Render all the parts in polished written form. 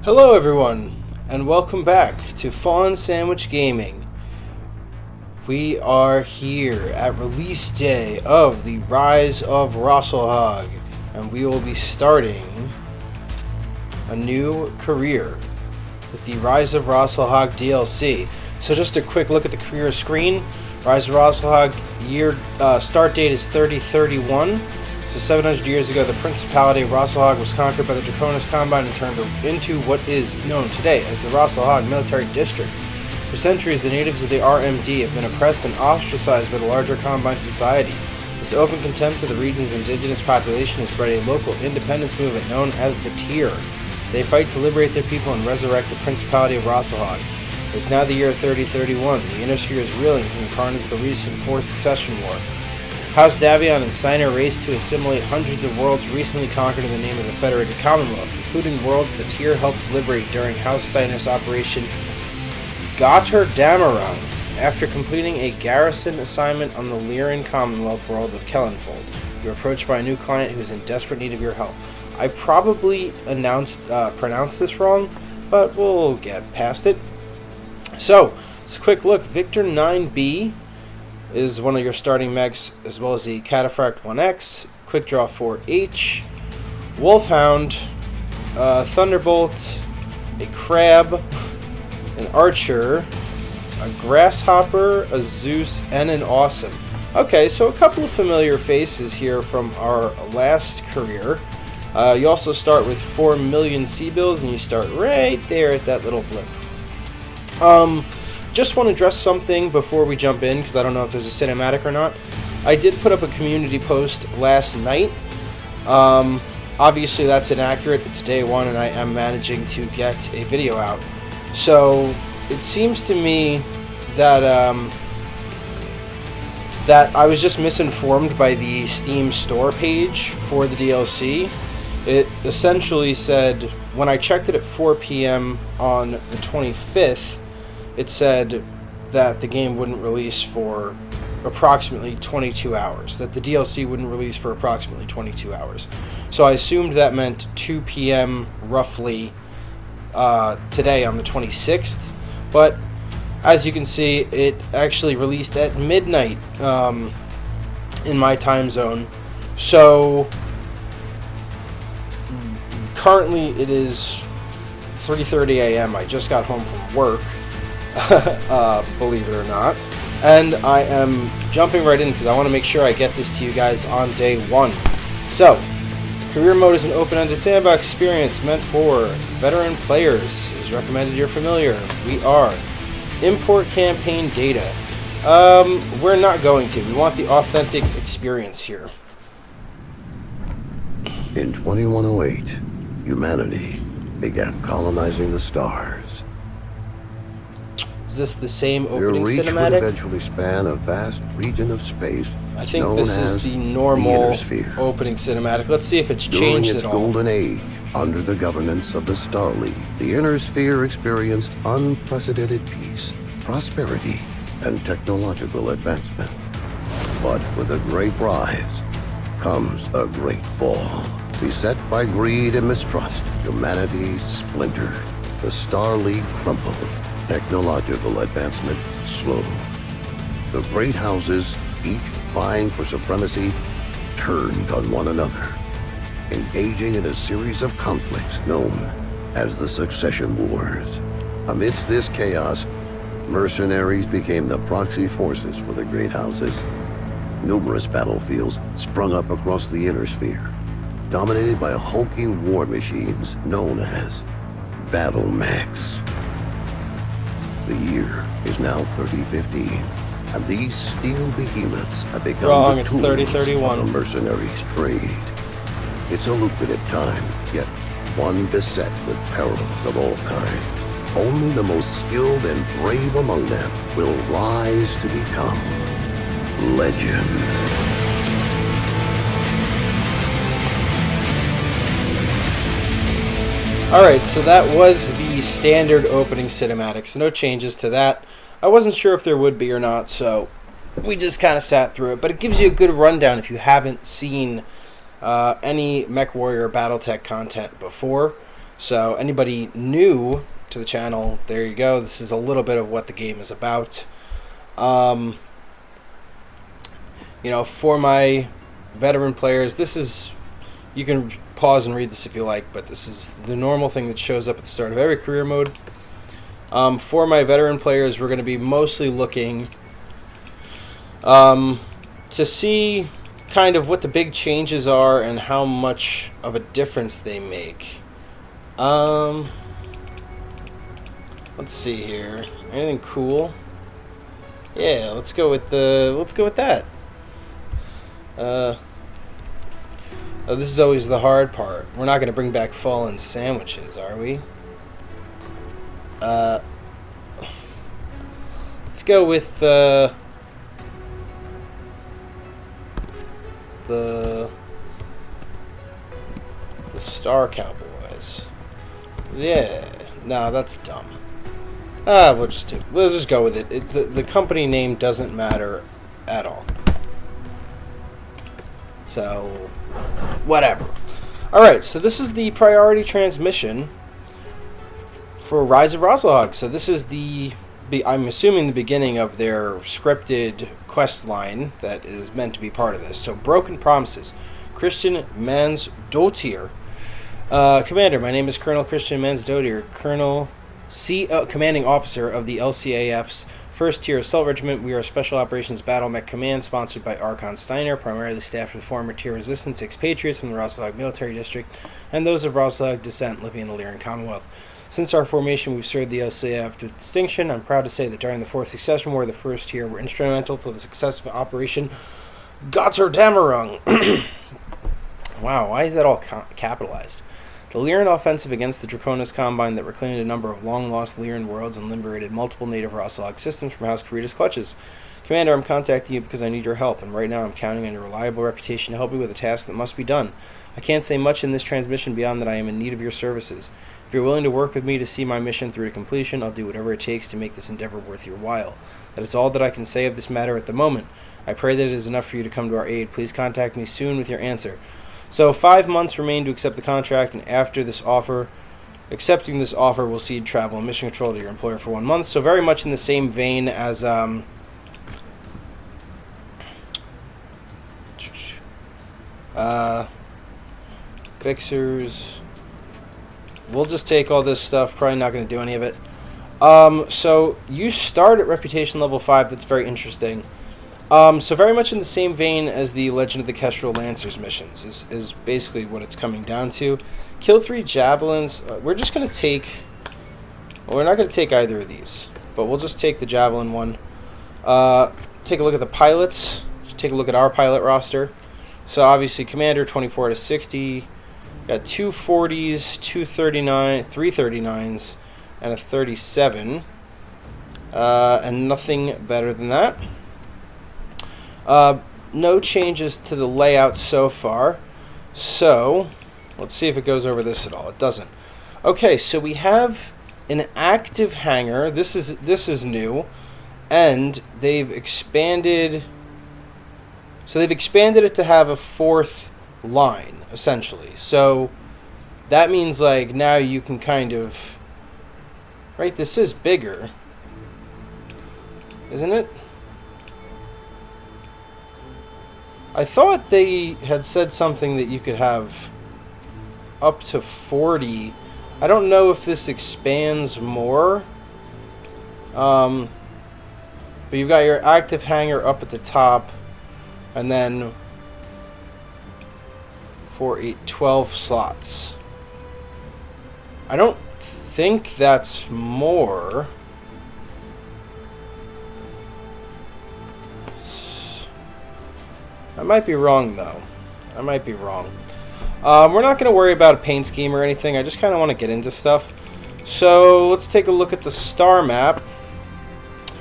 Hello everyone, and welcome back to Fallen Sandwich Gaming. We are here at release day of the Rise of Rasalhague, and we will be starting a new career with the Rise of Rasalhague DLC. So just a quick look at the career screen. Rise of Rasalhague year start date is 3031. So 700 years ago, the Principality of Rasalhague was conquered by the Draconis Combine and turned into what is known today as the Rasalhague Military District. For centuries, the natives of the RMD have been oppressed and ostracized by the larger Combine society. This open contempt of the region's indigenous population has bred a local independence movement known as the Tier. They fight to liberate their people and resurrect the Principality of Rasalhague. It's now the year 3031. The Inner Sphere is reeling from the carnage of the recent Fourth Succession War. House Davion and Steiner raced to assimilate hundreds of worlds recently conquered in the name of the Federated Commonwealth, including worlds the Tier helped liberate during House Steiner's Operation Gotterdammerung, after completing a garrison assignment on the Lyran Commonwealth world of Kellenfold. You're approached by a new client who is in desperate need of your help. I probably pronounced this wrong, but we'll get past it. So, it's a quick look. Victor 9B is one of your starting mechs, as well as the Cataphract 1X, Quick Draw 4H, Wolfhound, Thunderbolt, a Crab, an Archer, a Grasshopper, a Zeus, and an Awesome. Okay, so a couple of familiar faces here from our last career. You also start with 4 million C-bills, and you start right there at that little blip. Just want to address something before we jump in, because I don't know if there's a cinematic or not. I did put up a community post last night. Obviously that's inaccurate. It's day one and I am managing to get a video out. So it seems to me that that I was just misinformed by the Steam store page for the DLC. It essentially said, when I checked it at 4 p.m. on the 25th, it said that the game wouldn't release for approximately 22 hours, that the DLC wouldn't release for approximately 22 hours. So I assumed that meant 2 p.m. roughly today on the 26th, but as you can see, it actually released at midnight in my time zone. So currently it is 3:30 a.m. I just got home from work. Believe it or not, and I am jumping right in because I want to make sure I get this to you guys on day one. So, career mode is an open-ended sandbox experience meant for veteran players. Is recommended you're familiar. We are. Import campaign data. We're not going to. We want the authentic experience here. In 2108, humanity began colonizing the stars. Is this the same opening Their reach cinematic? would eventually span a vast region of space. I think known this as is the normal Inner Sphere. opening cinematic. Let's see if it's During changed its at all. golden age, under the governance of the Star League, the Inner Sphere experienced unprecedented peace, prosperity, and technological advancement. But with a great rise comes a great fall. Beset by greed and mistrust, humanity splintered. The Star League crumbled. Technological advancement slowed. The great houses, each vying for supremacy, turned on one another, engaging in a series of conflicts known as the Succession Wars. Amidst this chaos, mercenaries became the proxy forces for the great houses. Numerous battlefields sprung up across the Inner Sphere, dominated by hulking war machines known as battle mechs. The year is now 3015, and these steel behemoths have become the tools 3031. of the mercenaries' trade. It's a lucrative time, yet one beset with perils of all kinds. Only the most skilled and brave among them will rise to become legend. Alright, so that was the standard opening cinematics. No changes to that. I wasn't sure if there would be or not, so we just kind of sat through it. But it gives you a good rundown if you haven't seen any MechWarrior Battletech content before. So anybody new to the channel, there you go. This is a little bit of what the game is about. You know, for my veteran players, this is, you can pause and read this if you like, but this is the normal thing that shows up at the start of every career mode. For my veteran players, we're going to be mostly looking to see kind of what the big changes are and how much of a difference they make. Let's see here. Anything cool? Yeah, let's go with that. Oh, this is always the hard part. We're not going to bring back fallen sandwiches, are we? Let's go with the Star Cowboys. Yeah, no, that's dumb. We'll just go with it. The company name doesn't matter at all. So, whatever. Alright, so this is the priority transmission for Rise of Rasalhague. So this is I'm assuming the beginning of their scripted quest line that is meant to be part of this. So, Broken Promises. Christian Mansdotier. Commander, my name is Colonel Christian Mansdotier, Commanding Officer of the LCAF's 1st Tier Assault Regiment. We are a Special Operations Battle Mech Command sponsored by Archon Steiner, primarily staffed with former Tier Resistance expatriates from the Rasalhague Military District and those of Rasalhague descent living in the Lyran Commonwealth. Since our formation, we've served the LCAF with distinction. I'm proud to say that during the 4th Succession War, the 1st Tier were instrumental to the success of Operation Gotterdammerung. Wow, why is that all capitalized? The Lyran offensive against the Draconis Combine that reclaimed a number of long-lost Lyran worlds and liberated multiple native Rasalhague systems from House Karita's clutches. Commander, I'm contacting you because I need your help, and right now I'm counting on your reliable reputation to help me with a task that must be done. I can't say much in this transmission beyond that I am in need of your services. If you're willing to work with me to see my mission through to completion, I'll do whatever it takes to make this endeavor worth your while. That is all that I can say of this matter at the moment. I pray that it is enough for you to come to our aid. Please contact me soon with your answer. So 5 months remain to accept the contract, and after this offer, accepting this offer will cede travel and mission control to your employer for 1 month. So very much in the same vein as fixers. We'll just take all this stuff. Probably not going to do any of it. So you start at reputation level 5. That's very interesting. So very much in the same vein as the Legend of the Kestrel Lancers missions is basically what it's coming down to. Kill 3 javelins. We're just going to take... Well, we're not going to take either of these, but we'll just take the javelin one. Take a look at the pilots. Take a look at our pilot roster. So obviously Commander 24 to 60. Got 2 40s, 2 39, 3 39s, and a 37. And nothing better than that. No changes to the layout so far. So, let's see if it goes over this at all. It doesn't. Okay, so we have an active hangar. This is new, and they've expanded. So they've expanded it to have a 4th line, essentially. So that means like now you can kind of, right? This is bigger, isn't it? I thought they had said something that you could have up to 40. I don't know if this expands more. But you've got your active hangar up at the top, and then for 12 slots. I don't think that's more. I might be wrong, though. I might be wrong. We're not going to worry about a paint scheme or anything. I just kind of want to get into stuff. So let's take a look at the star map.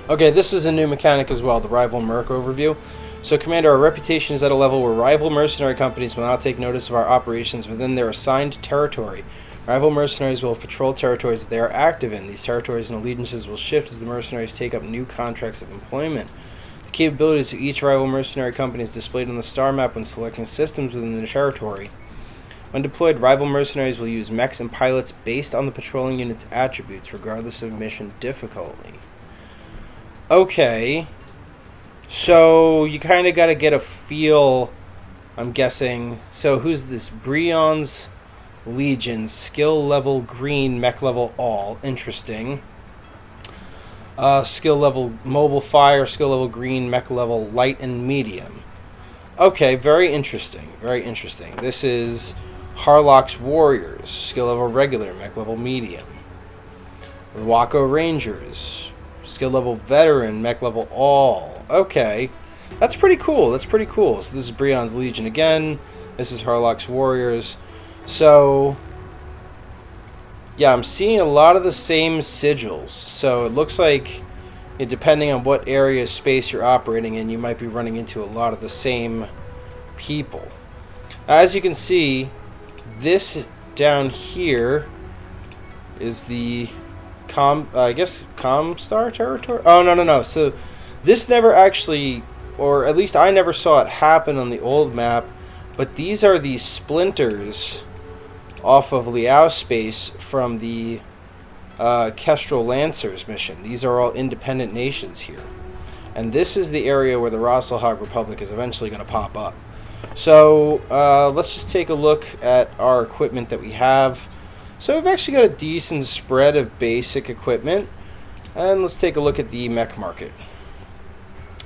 Okay, this is a new mechanic as well, the rival merc overview. So, Commander, our reputation is at a level where rival mercenary companies will not take notice of our operations within their assigned territory. Rival mercenaries will patrol territories that they are active in. These territories and allegiances will shift as the mercenaries take up new contracts of employment. The capabilities of each rival mercenary company is displayed on the star map when selecting systems within the territory. When deployed, rival mercenaries will use mechs and pilots based on the patrolling unit's attributes, regardless of mission difficulty. Okay. So, you kind of got to get a feel, I'm guessing. So, who's this? Breon's Legion, skill level green, mech level all. Interesting. Skill level mobile fire, skill level green, mech level light and medium. Okay, very interesting. Very interesting. This is Harlock's Warriors, skill level regular, mech level medium. Waco Rangers, skill level veteran, mech level all. Okay, that's pretty cool. That's pretty cool. So this is Breon's Legion again. This is Harlock's Warriors. So, yeah, I'm seeing a lot of the same sigils. So it looks like, depending on what area of space you're operating in, you might be running into a lot of the same people. As you can see, this down here is the Comstar territory? Oh, no. So this never actually, or at least I never saw it happen on the old map, but these are the splinters off of Liao space from the Kestrel Lancers mission. These are all independent nations here. And this is the area where the Rasalhague Republic is eventually going to pop up. So let's just take a look at our equipment that we have. So we've actually got a decent spread of basic equipment. And let's take a look at the mech market.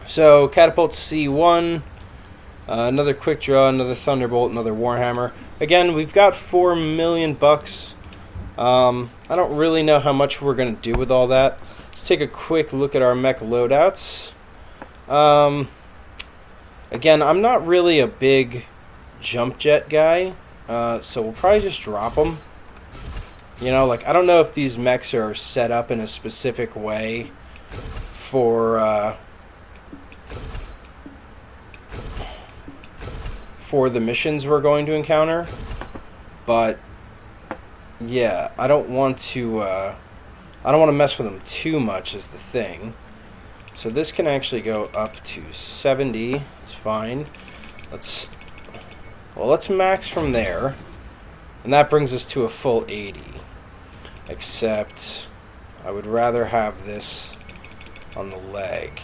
So Catapult C1, another Quick Draw, another Thunderbolt, another Warhammer. Again, we've got $4 million. I don't really know how much we're going to do with all that. Let's take a quick look at our mech loadouts. Again, I'm not really a big jump jet guy, so we'll probably just drop them. You know, like, I don't know if these mechs are set up in a specific way for the missions we're going to encounter, but yeah, I don't want to mess with them too much is the thing. So this can actually go up to 70. It's fine. Let's max from there, and that brings us to a full 80. Except I would rather have this on the leg.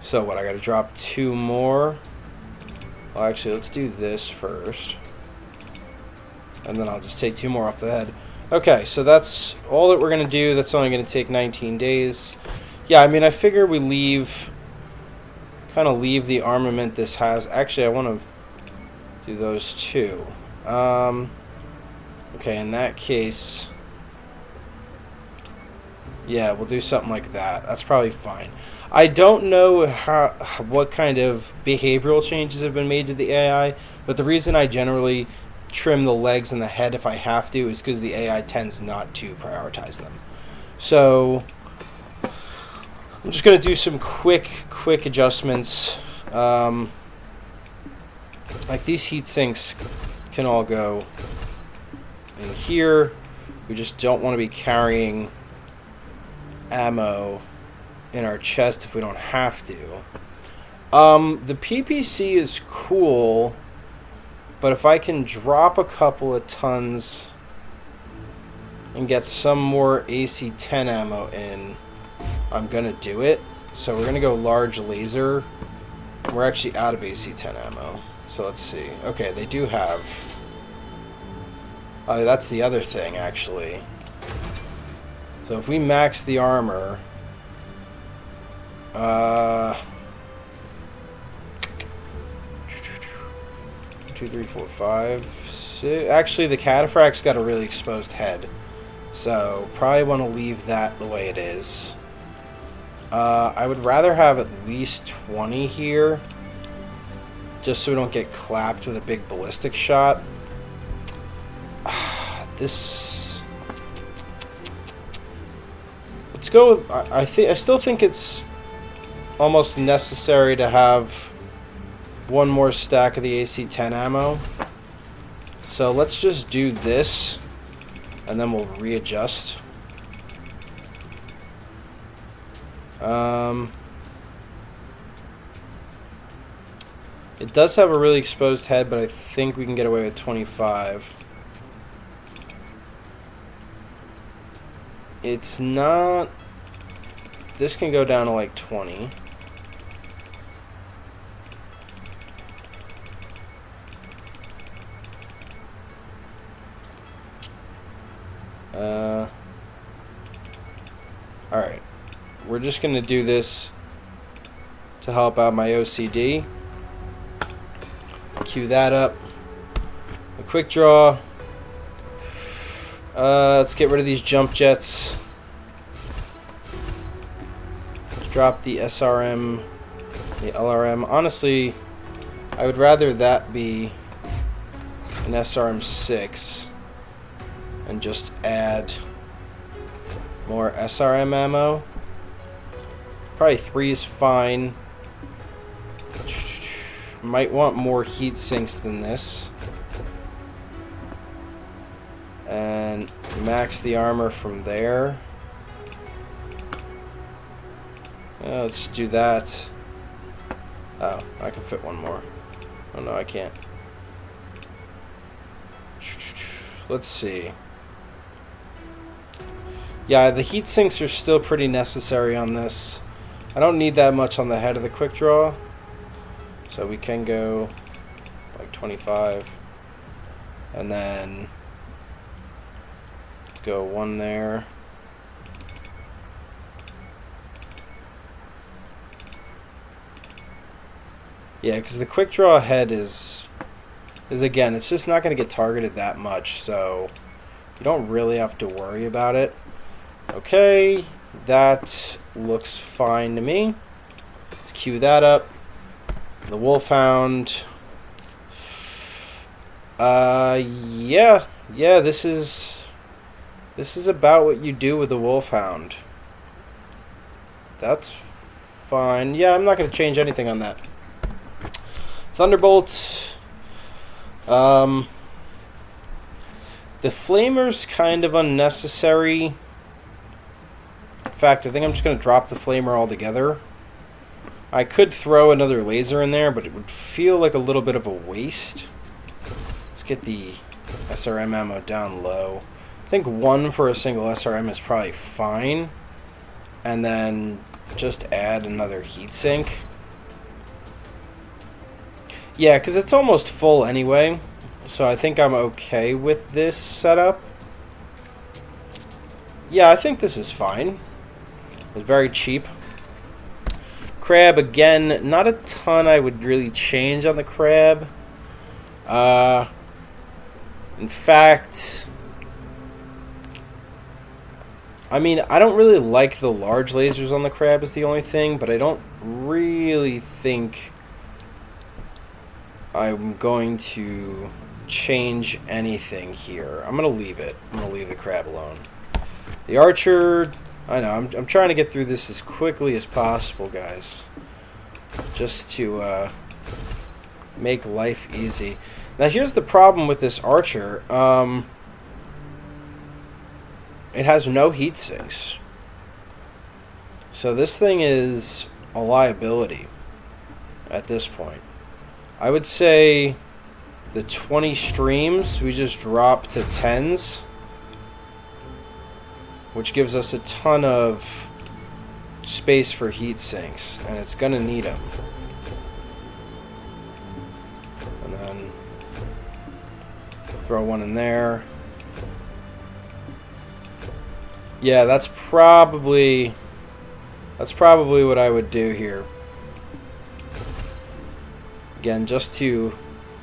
So what, I gotta drop 2 more? Well, actually, let's do this first. And then I'll just take 2 more off the head. Okay, so that's all that we're going to do. That's only going to take 19 days. Yeah, I mean, I figure we kind of leave the armament this has. Actually, I want to do those too. Okay, in that case, yeah, we'll do something like that. That's probably fine. I don't know what kind of behavioral changes have been made to the AI, but the reason I generally trim the legs and the head if I have to is because the AI tends not to prioritize them. So I'm just going to do some quick adjustments. Like these heat sinks can all go in here. We just don't want to be carrying ammo in our chest if we don't have to. The PPC is cool, but if I can drop a couple of tons and get some more AC-10 ammo in, I'm gonna do it. So we're gonna go large laser. We're actually out of AC-10 ammo, so let's see. Okay, they do have... that's the other thing, actually. So if we max the armor... 2, 3, 4, 5, 6. Actually, the Cataphract's got a really exposed head, so probably want to leave that the way it is. I would rather have at least 20 here, just so we don't get clapped with a big ballistic shot. This... Let's go with... I still think it's almost necessary to have one more stack of the AC-10 ammo. So let's just do this, and then we'll readjust. Yeah, It does have a really exposed head, but I think we can get away with 25. It's not... This can go down to like 20. Alright. We're just going to do this to help out my OCD. Cue that up. A quick draw. Let's get rid of these jump jets. Let's drop the SRM, the LRM. Honestly, I would rather that be an SRM-6 and just add more SRM ammo. Probably 3 is fine. Might want more heat sinks than this. And max the armor from there. Let's do that. Oh, I can fit one more. Oh no, I can't. Let's see. Yeah, the heat sinks are still pretty necessary on this. I don't need that much on the head of the quick draw. So we can go like 25. And then go 1 there. Yeah, because the quick draw head is again, it's just not going to get targeted that much, so you don't really have to worry about it. Okay, that looks fine to me. Let's cue that up. The Wolfhound. Yeah, this is about what you do with the Wolfhound. That's fine. Yeah, I'm not going to change anything on that. Thunderbolt. The Flamer's kind of unnecessary. In fact, I think I'm just going to drop the Flamer altogether. I could throw another laser in there, but it would feel like a little bit of a waste. Let's get the SRM ammo down low. I think 1 for a single SRM is probably fine. And then just add another heatsink. Yeah, because it's almost full anyway. So I think I'm okay with this setup. Yeah, I think this is fine. It's very cheap. Crab, again, not a ton I would really change on the crab. In fact, I mean, I don't really like the large lasers on the crab is the only thing, but I don't really think I'm going to change anything here. I'm going to leave it. I'm going to leave the crab alone. The archer, I know, I'm trying to get through this as quickly as possible, guys. Just to make life easy. Now, here's the problem with this archer. It has no heat sinks. So this thing is a liability at this point. I would say the 20 streams we just drop to 10s, which gives us a ton of space for heat sinks, and it's gonna need them. And then throw one in there. Yeah, that's probably what I would do here. Again, just to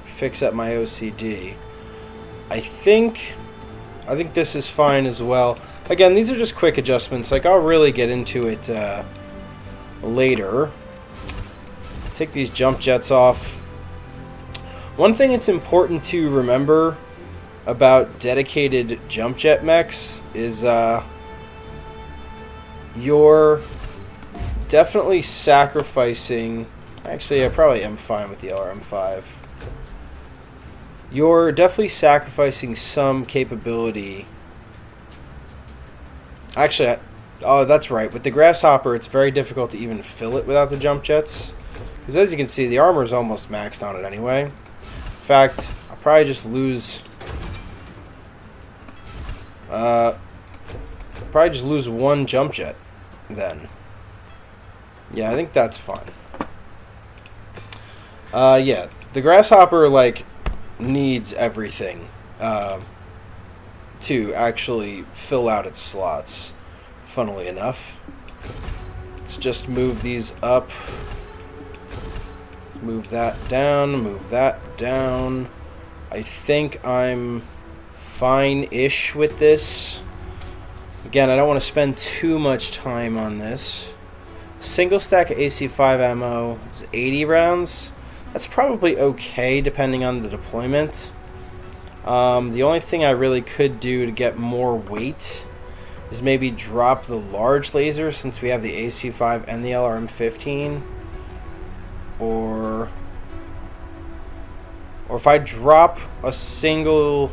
fix up my OCD. I think this is fine as well. Again, these are just quick adjustments. Like, I'll really get into it later. Take these jump jets off. One thing it's important to remember about dedicated jump jet mechs is you're definitely sacrificing... Actually, I probably am fine with the LRM-5. You're definitely sacrificing some capability. Actually, oh, that's right. With the Grasshopper, it's very difficult to even fill it without the jump jets, Because as you can see, the armor is almost maxed on it anyway. In fact, I'll probably just lose... probably just lose one jump jet then. Yeah, I think that's fine. Yeah, the Grasshopper, like, needs everything to actually fill out its slots, funnily enough. Let's just move these up. Move that down, move that down. I think I'm fine-ish with this. Again, I don't want to spend too much time on this. Single stack AC5 ammo is 80 rounds. That's probably okay depending on the deployment. The only thing I really could do to get more weight is maybe drop the large laser since we have the AC5 and the LRM-15. Or if I drop a single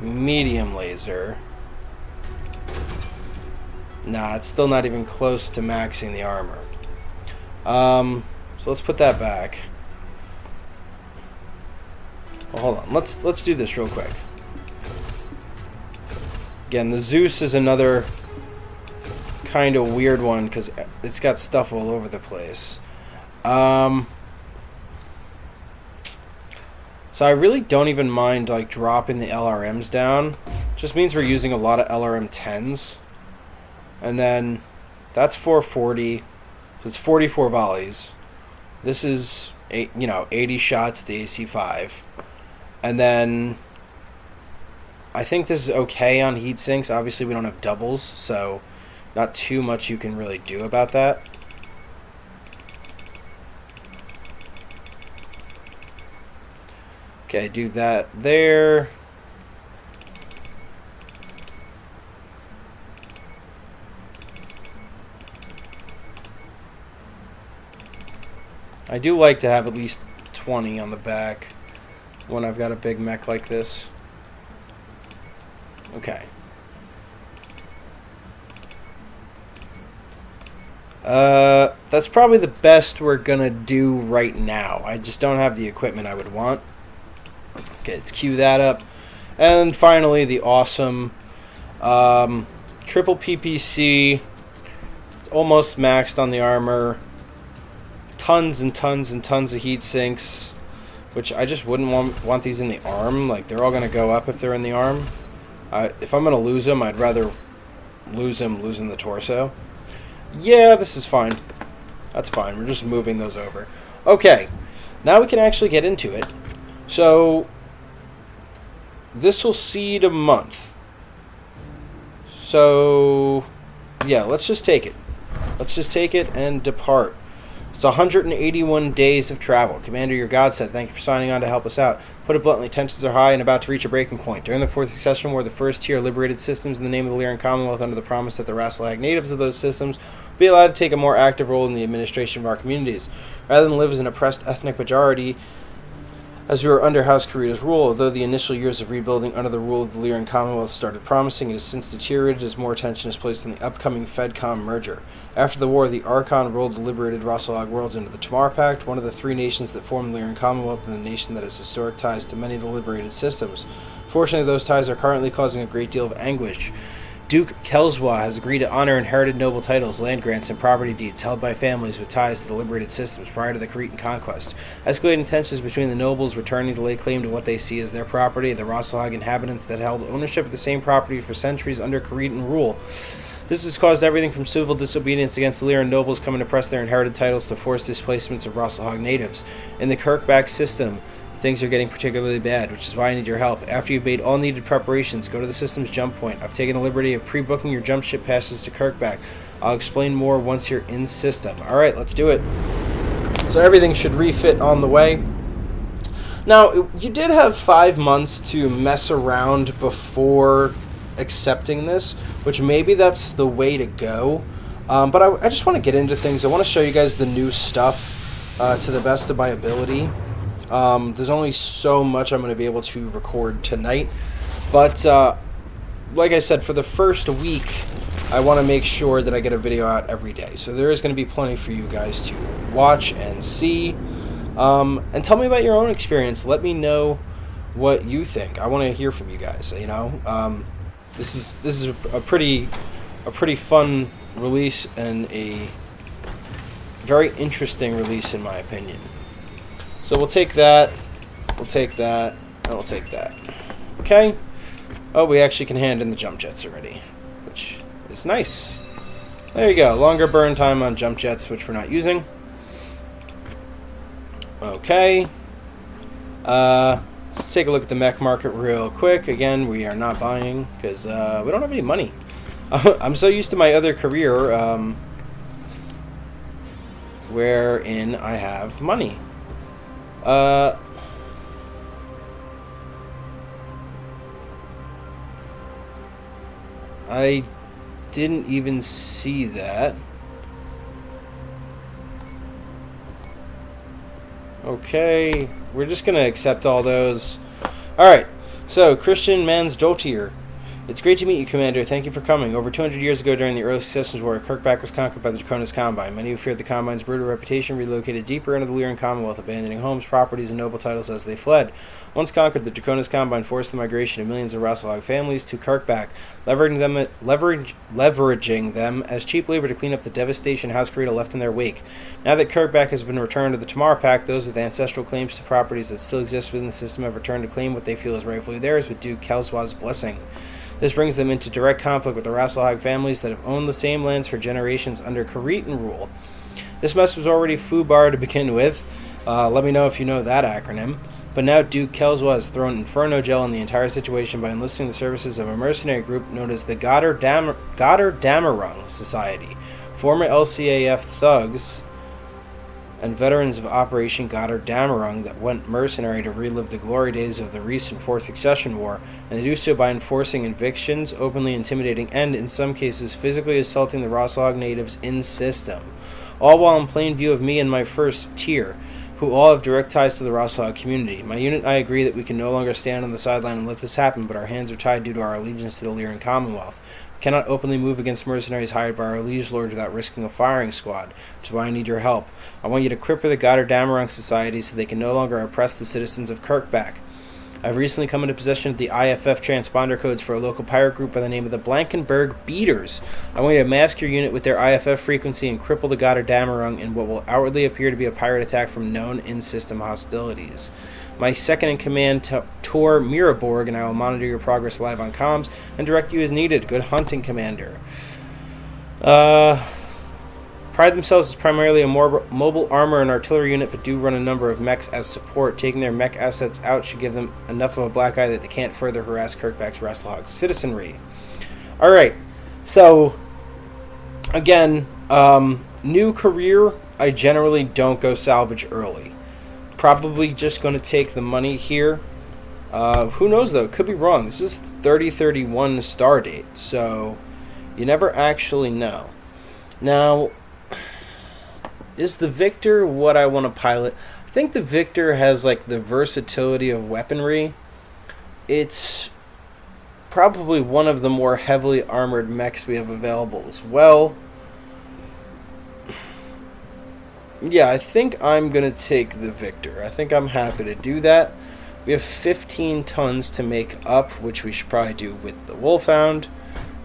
medium laser. Nah, it's still not even close to maxing the armor. So let's put that back. Well, hold on. Let's do this real quick. Again, the Zeus is another kind of weird one because it's got stuff all over the place. So I really don't even mind like dropping the LRMs down. Just means we're using a lot of LRM 10s. And then that's 440. So it's 44 volleys. This is 80 shots at the AC5. And then I think this is okay on heat sinks. Obviously we don't have doubles, so not too much you can really do about that. Okay, do that there. I do like to have at least 20 on the back when I've got a big mech like this. Okay. That's probably the best we're gonna do right now. I just don't have the equipment I would want. Okay, let's queue that up. And finally, the awesome triple PPC. Almost maxed on the armor. Tons and tons and tons of heat sinks, which I just wouldn't want these in the arm. Like, they're all going to go up if they're in the arm. If I'm going to lose them, I'd rather lose them losing the torso. Yeah, this is fine. That's fine. We're just moving those over. Okay, now we can actually get into it. So, this will seed a month. So, yeah, let's just take it. Let's just take it and depart. It's 181 days of travel. Commander, your god said, thank you for signing on to help us out. Put it bluntly, tensions are high and about to reach a breaking point. During the Fourth Succession War, the first tier liberated systems in the name of the Lyran Commonwealth under the promise that the Rasalhague natives of those systems will be allowed to take a more active role in the administration of our communities. Rather than live as an oppressed ethnic majority, as we were under House Karita's rule, although the initial years of rebuilding under the rule of the Lyran Commonwealth started promising, it has since deteriorated as more attention is placed on the upcoming FedCom merger. After the war, the Archon rolled the liberated Rasalhague worlds into the Tamar Pact, one of the three nations that formed the Lyran Commonwealth and the nation that has historic ties to many of the liberated systems. Fortunately, those ties are currently causing a great deal of anguish. Duke Kelswa has agreed to honor inherited noble titles, land grants, and property deeds held by families with ties to the liberated systems prior to the Cretan conquest. Escalating tensions between the nobles returning to lay claim to what they see as their property and the Rasalhague inhabitants that held ownership of the same property for centuries under Cretan rule. This has caused everything from civil disobedience against the Lyran nobles coming to press their inherited titles to forced displacements of Rasalhague natives. In the Kirkback system, things are getting particularly bad, which is why I need your help. After you've made all needed preparations, go to the system's jump point. I've taken the liberty of pre-booking your jump ship passes to Kirkback. I'll explain more once you're in system. Alright, let's do it. So everything should refit on the way. Now, you did have 5 months to mess around before accepting this, which maybe that's the way to go. But I just want to get into things. I want to show you guys the new stuff to the best of my ability. There's only so much I'm going to be able to record tonight, but like I said, for the first week I want to make sure that I get a video out every day. So there is going to be plenty for you guys to watch and see. And tell me about your own experience. Let me know what you think. I want to hear from you guys. You know, this is a pretty fun release and a very interesting release in my opinion. So we'll take that. We'll take that. And we'll take that. Okay. Oh, we actually can hand in the jump jets already, which is nice. There you go. Longer burn time on jump jets, which we're not using. Okay. Let's take a look at the mech market real quick. Again, we are not buying because we don't have any money. I'm so used to my other career wherein I have money. I didn't even see that. Okay, we're just going to accept all those. Alright, so Christian Mansdottir. It's great to meet you, Commander. Thank you for coming. Over 200 years ago, during the early Successions War, Kirkback was conquered by the Draconis Combine. Many who feared the Combine's brutal reputation relocated deeper into the Lyran Commonwealth, abandoning homes, properties, and noble titles as they fled. Once conquered, the Draconis Combine forced the migration of millions of Rasalhague families to Kirkback, leveraging them as cheap labor to clean up the devastation House Karita left in their wake. Now that Kirkback has been returned to the Tamar Pact, those with ancestral claims to properties that still exist within the system have returned to claim what they feel is rightfully theirs with Duke Kelswa's blessing. This brings them into direct conflict with the Rasalhague families that have owned the same lands for generations under Karitan rule. This mess was already FUBAR to begin with. Let me know if you know that acronym. But now Duke Kelswa has thrown Inferno Gel on the entire situation by enlisting the services of a mercenary group known as the Damarung Society. Former LCAF thugs and veterans of Operation Goddard Damarung that went mercenary to relive the glory days of the recent Fourth Succession War, and they do so by enforcing evictions, openly intimidating, and, in some cases, physically assaulting the Rasalhague natives in-system. All while in plain view of me and my first tier, who all have direct ties to the Rasalhague community. My unit and I agree that we can no longer stand on the sideline and let this happen, but our hands are tied due to our allegiance to the Lyran Commonwealth. Cannot openly move against mercenaries hired by our liege lord without risking a firing squad, which is why I need your help. I want you to cripple the Goddard Damarung Society so they can no longer oppress the citizens of Kirkback. I've recently come into possession of the IFF transponder codes for a local pirate group by the name of the Blankenberg Beaters. I want you to mask your unit with their IFF frequency and cripple the Goddard Damarung in what will outwardly appear to be a pirate attack from known in-system hostilities. My second-in-command, Tor Miraborg, and I will monitor your progress live on comms and direct you as needed. Good hunting, Commander. Pride themselves as primarily a more mobile armor and artillery unit, but do run a number of mechs as support. Taking their mech assets out should give them enough of a black eye that they can't further harass Kirkback's Rasalhague citizenry. Alright, so, again, new career, I generally don't go salvage early. Probably just going to take the money here. Who knows, though? Could be wrong. This is 3031 star date, so you never actually know. Now, is the Victor what I want to pilot? I think the Victor has, like, the versatility of weaponry. It's probably one of the more heavily armored mechs we have available as well. Yeah, I think I'm going to take the Victor. I think I'm happy to do that. We have 15 tons to make up, which we should probably do with the Wolfhound.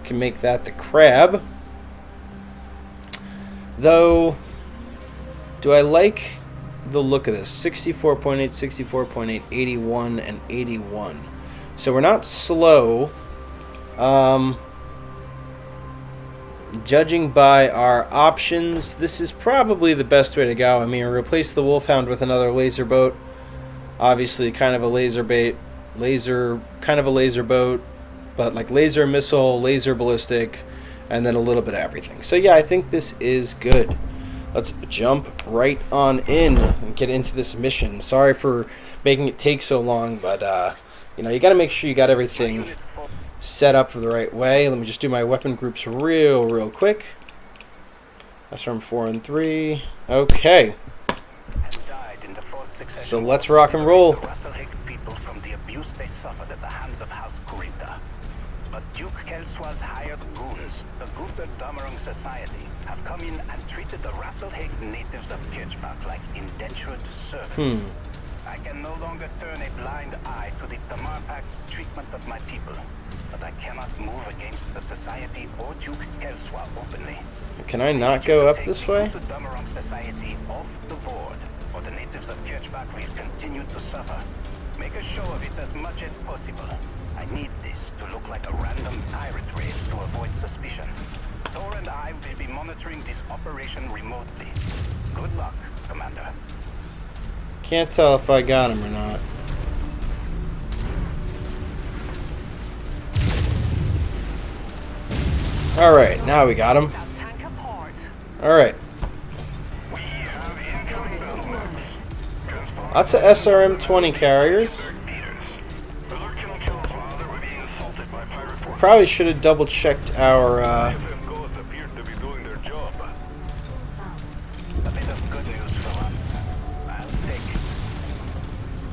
We can make that the Crab. Though, do I like the look of this? 64.8, 64.8, 81, and 81. So we're not slow. Judging by our options, this is probably the best way to go. I mean, replace the Wolfhound with another laser boat. Obviously, kind of a laser boat, but like laser missile, laser ballistic, and then a little bit of everything. So yeah, I think this is good. Let's jump right on in and get into this mission. Sorry for making it take so long, but you know, you got to make sure you got everything set up the right way. Let me just do my weapon groups real quick. That's from 4 and 3. Okay. So let's rock and roll. The Rasalhague people from the abuse they suffered at the hands of House Karita. but Duke Kelswa's hired goons, the Guter Damerung Society, have come in and treated the Rasalhague natives of Kirchbach like indentured servants. I can no longer turn a blind eye to the Tamar Pact's treatment of my people, but I cannot move against the Society or Duke Kelswa openly. Can I not go up this way? The Damerung Society off the board, or the natives of Kirchbach will continue to suffer. Make a show of it as much as possible. I need this to look like a random pirate raid to avoid suspicion. Thor and I will be monitoring this operation remotely. Good luck, Commander. Can't tell if I got him or not. Alright, now we got him. Alright. Lots of SRM-20 carriers. Probably should have double-checked our,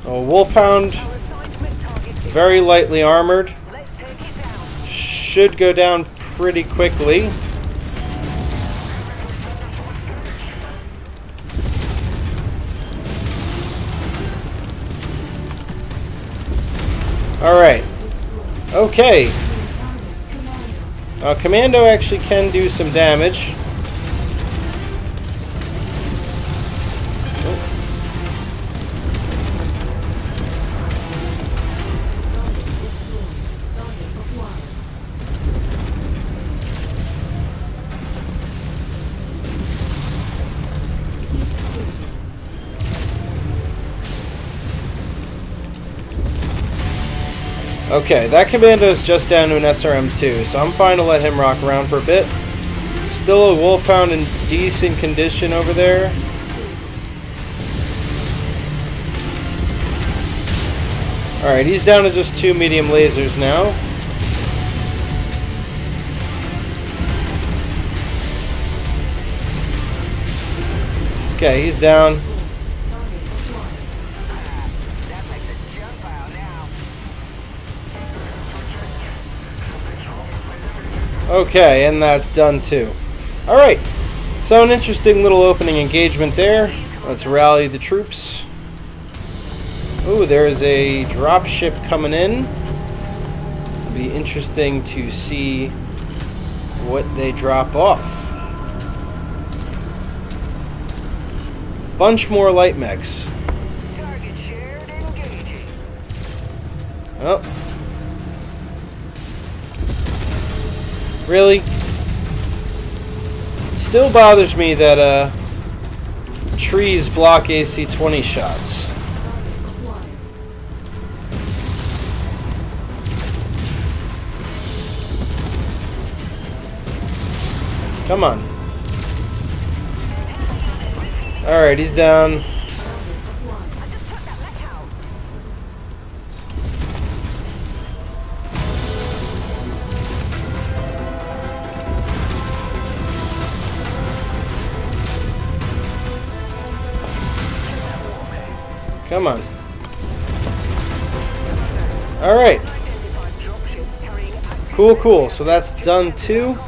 Wolfhound, very lightly armored. Should go down pretty quickly. Alright. Okay. Commando actually can do some damage. Okay, that commando is just down to an SRM-2, so I'm fine to let him rock around for a bit. Still a Wolfhound in decent condition over there. Alright, he's down to just 2 medium lasers now. Okay, he's down. Okay, and that's done too. Alright, so an interesting little opening engagement there. Let's rally the troops. Ooh, there's a dropship coming in. It'll be interesting to see what they drop off. Bunch more light mechs. Target shared, engaging. Oh. Really? Still bothers me that trees block AC-20 shots. Come on. Alright, he's down. Come on. Alright. Cool, cool. So that's done too.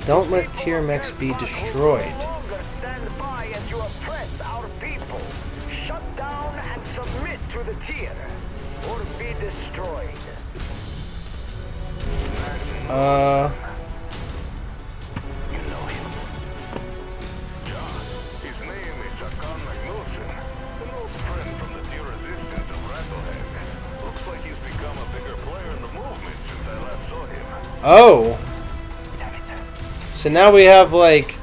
Don't let tier mechs be destroyed. Shut down and submit to the tier, or be destroyed. Oh. So now we have like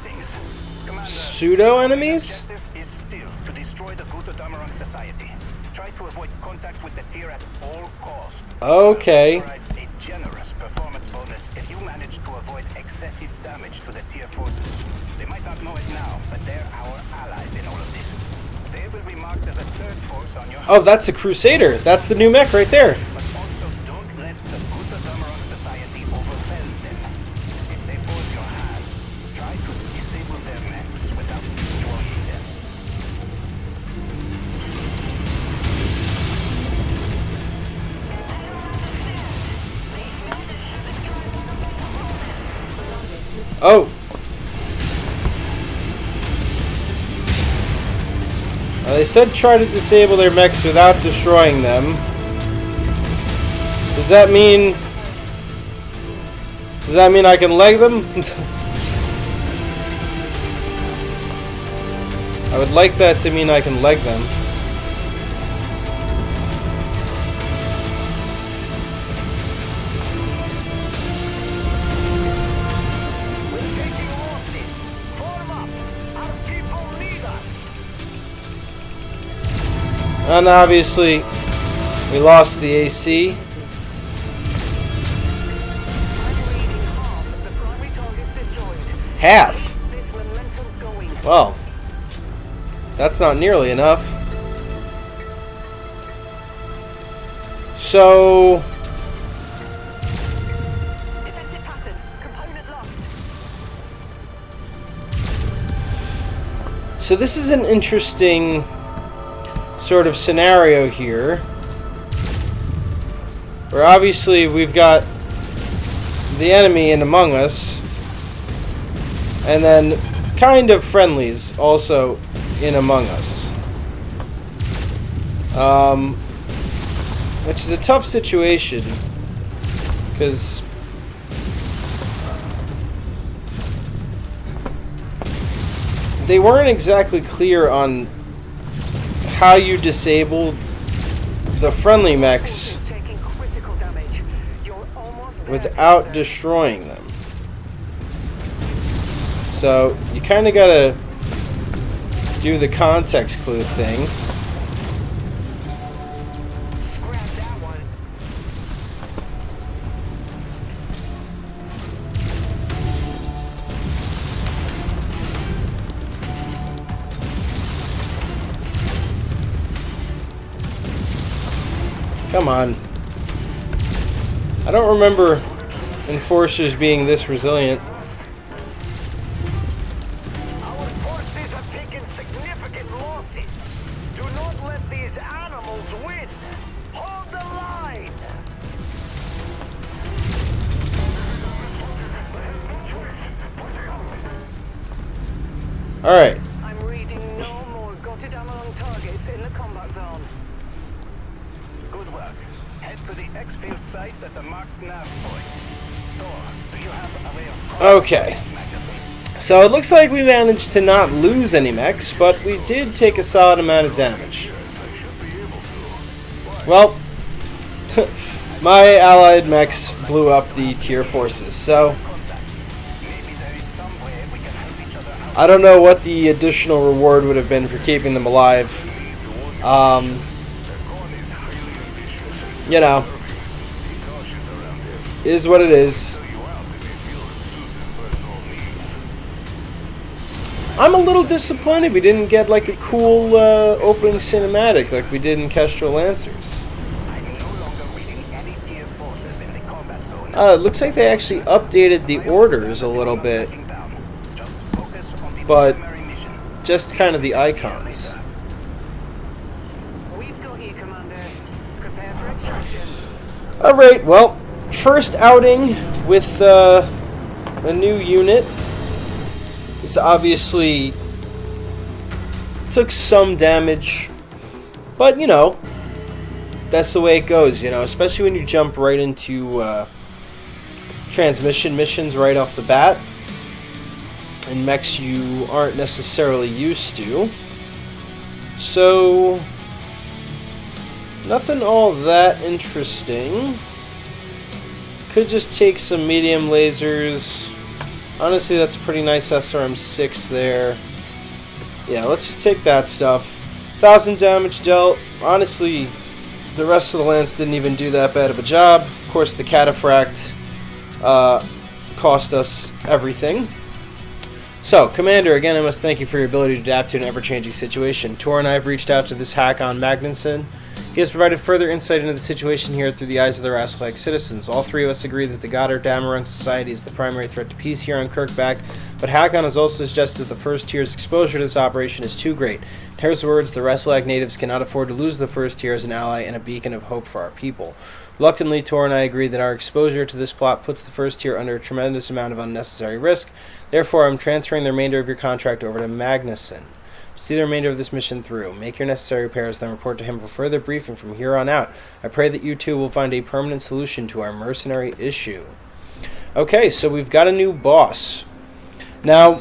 pseudo enemies? Is still to destroy the Guter Damerung Society. Try to avoid contact with the tier at all costs. Okay. A generous performance bonus if you manage to avoid excessive damage to the tier forces. They might not know it now, but they're our allies in all of this. They will be marked as a third force on your. Oh, that's a Crusader. That's the new mech right there. But also don't let the Guter Damerung Society overwhelm them. If they force your hand, try to disable their mechs without destroying them. Oh! They said try to disable their mechs without destroying them. Does that mean... Does that mean I can leg them? I would like that to mean I can leg them. We're taking losses. Form up. Our people need us. And obviously, we lost the AC. Half. Well, that's not nearly enough. So, Defensive pattern. Component lost. so this is an interesting sort of scenario here, where obviously we've got the enemy in among us. And then kind of friendlies also in among us. Which is a tough situation, because they weren't exactly clear on how you disable the friendly mechs without destroying them. So, you kind of gotta do the context clue thing. Scrap that one. Come on. I don't remember Enforcers being this resilient. Our forces have taken significant losses. Do not let these animals win. Hold the line. Alright. I'm reading no more gutted ammo targets in the combat zone. Good work. Head to the exfil site at the marked nav point. Thor, do you have a way of... Okay. So it looks like we managed to not lose any mechs, but we did take a solid amount of damage. Well, my allied mechs blew up the tier forces, so I don't know what the additional reward would have been for keeping them alive. You know, is what it is. I'm a little disappointed we didn't get like a cool opening cinematic like we did in Kestrel Lancers. It looks like they actually updated the orders a little bit, but just kind of the icons. We've got you, Commander. Prepare for extraction. Alright, well, first outing with a new unit. This obviously took some damage, but you know, that's the way it goes, you know, especially when you jump right into transmission missions right off the bat, and mechs you aren't necessarily used to. So, nothing all that interesting. Could just take some medium lasers. Honestly, that's a pretty nice SRM-6 there. Yeah, let's just take that stuff. 1,000 damage dealt. Honestly, the rest of the lance didn't even do that bad of a job. Of course, the cataphract cost us everything. So, Commander, again, I must thank you for your ability to adapt to an ever-changing situation. Tor and I have reached out to this hack on Magnuson. He has provided further insight into the situation here through the eyes of the Rasalhague citizens. All three of us agree that the Goddard Damarung Society is the primary threat to peace here on Kirkback, but Hakon has also suggested that the First Tier's exposure to this operation is too great. In his words, the Rasalhague natives cannot afford to lose the First Tier as an ally and a beacon of hope for our people. Reluctantly, Tor and I agree that our exposure to this plot puts the first tier under a tremendous amount of unnecessary risk. Therefore, I'm transferring the remainder of your contract over to Magnuson. See the remainder of this mission through. Make your necessary repairs, then report to him for further briefing from here on out. I pray that you two will find a permanent solution to our mercenary issue. Okay, so we've got a new boss. Now,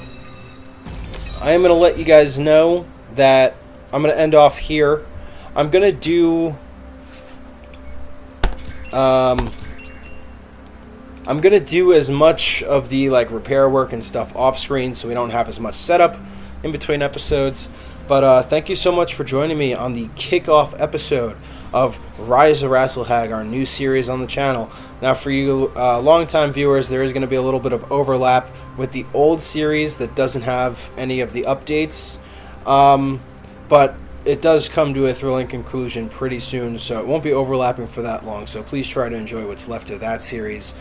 I am going to let you guys know that I'm going to end off here. I'm going to do... I'm going to do as much of the repair work and stuff off screen so we don't have as much setup in between episodes. But thank you so much for joining me on the kickoff episode of Rise of Rasalhague, our new series on the channel. Now, for you longtime viewers, there is going to be a little bit of overlap with the old series that doesn't have any of the updates. But it does come to a thrilling conclusion pretty soon, so it won't be overlapping for that long. So please try to enjoy what's left of that series.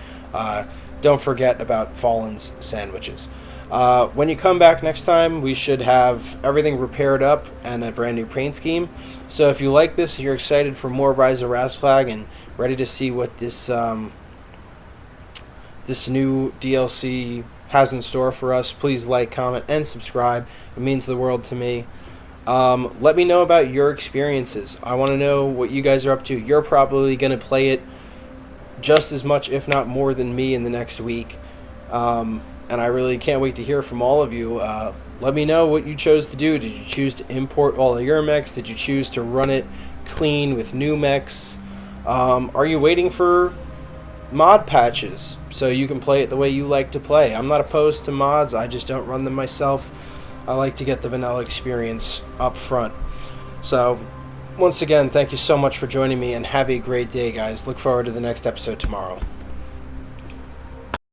Don't forget about Fallen's sandwiches. When you come back next time, we should have everything repaired up and a brand new paint scheme. So if you like this, you're excited for more Rise of Rasalhague and ready to see what this this new DLC has in store for us, please like, comment, and subscribe. It means the world to me. Let me know about your experiences. I want to know what you guys are up to. You're probably going to play it just as much, if not more, than me in the next week. And I really can't wait to hear from all of you. Let me know what you chose to do. Did you choose to import all of your mechs? Did you choose to run it clean with new mechs? Are you waiting for mod patches so you can play it the way you like to play? I'm not opposed to mods. I just don't run them myself. I like to get the vanilla experience up front. So, once again, thank you so much for joining me, and have a great day, guys. Look forward to the next episode tomorrow.